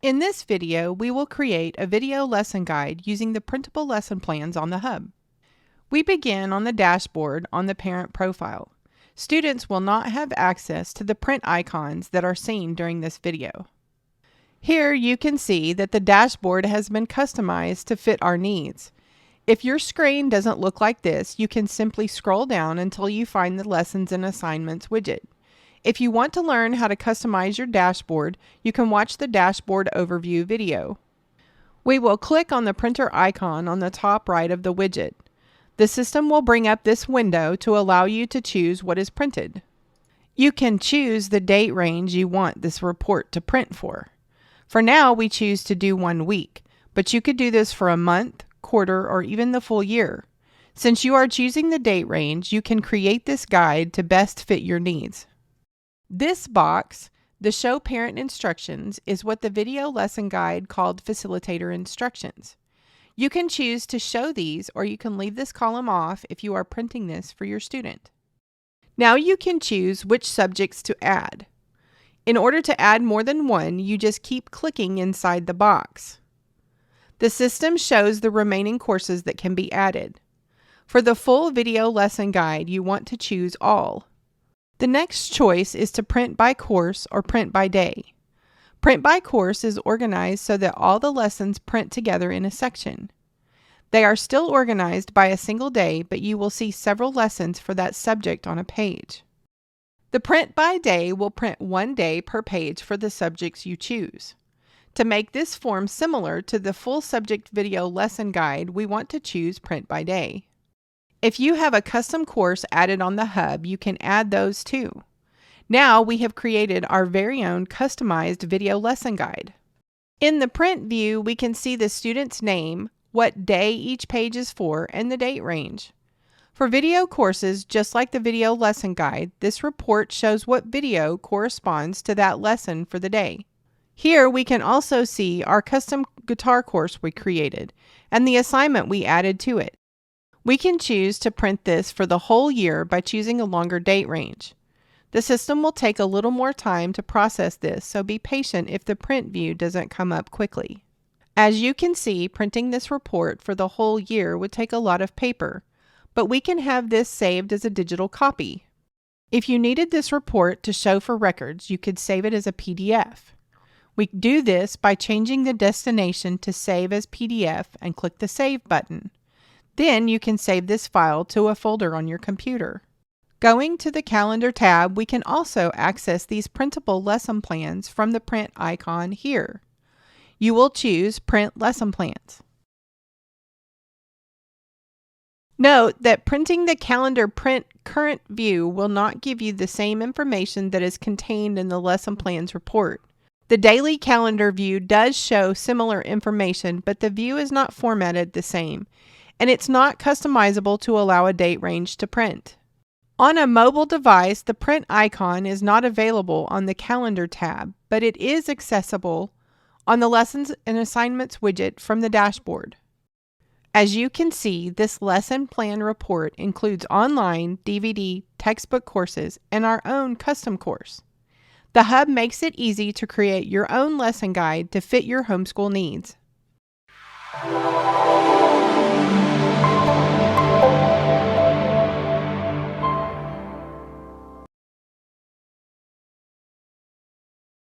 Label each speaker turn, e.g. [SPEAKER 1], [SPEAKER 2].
[SPEAKER 1] In this video, we will create a video lesson guide using the printable lesson plans on the Hub. We begin on the dashboard on the parent profile. Students will not have access to the print icons that are seen during this video. Here you can see that the dashboard has been customized to fit our needs. If your screen doesn't look like this, you can simply scroll down until you find the Lessons and Assignments widget. If you want to learn how to customize your dashboard, you can watch the dashboard overview video. We will click on the printer icon on the top right of the widget. The system will bring up this window to allow you to choose what is printed. You can choose the date range you want this report to print for. For now, we choose to do 1 week, but you could do this for a month, quarter, or even the full year. Since you are choosing the date range, you can create this guide to best fit your needs. This box, the Show Parent Instructions, is what the video lesson guide called Facilitator Instructions. You can choose to show these, or you can leave this column off if you are printing this for your student. Now you can choose which subjects to add. In order to add more than one, you just keep clicking inside the box. The system shows the remaining courses that can be added. For the full video lesson guide, you want to choose All. The next choice is to print by course or print by day. Print by course is organized so that all the lessons print together in a section. They are still organized by a single day, but you will see several lessons for that subject on a page. The print by day will print 1 day per page for the subjects you choose. To make this form similar to the full subject video lesson guide, we want to choose print by day. If you have a custom course added on the Hub, you can add those too. Now we have created our very own customized video lesson guide. In the print view, we can see the student's name, what day each page is for, and the date range. For video courses, just like the video lesson guide, this report shows what video corresponds to that lesson for the day. Here we can also see our custom guitar course we created and the assignment we added to it. We can choose to print this for the whole year by choosing a longer date range. The system will take a little more time to process this, so be patient if the print view doesn't come up quickly. As you can see, printing this report for the whole year would take a lot of paper, but we can have this saved as a digital copy. If you needed this report to show for records, you could save it as a PDF. We do this by changing the destination to Save as PDF and click the Save button. Then you can save this file to a folder on your computer. Going to the Calendar tab, we can also access these printable lesson plans from the print icon here. You will choose Print Lesson Plans. Note that printing the Calendar Print Current view will not give you the same information that is contained in the Lesson Plans report. The Daily Calendar view does show similar information, but the view is not formatted the same, and it's not customizable to allow a date range to print. On a mobile device, the print icon is not available on the Calendar tab, but it is accessible on the Lessons and Assignments widget from the dashboard. As you can see, this lesson plan report includes online, DVD, textbook courses, and our own custom course. The Hub makes it easy to create your own lesson guide to fit your homeschool needs.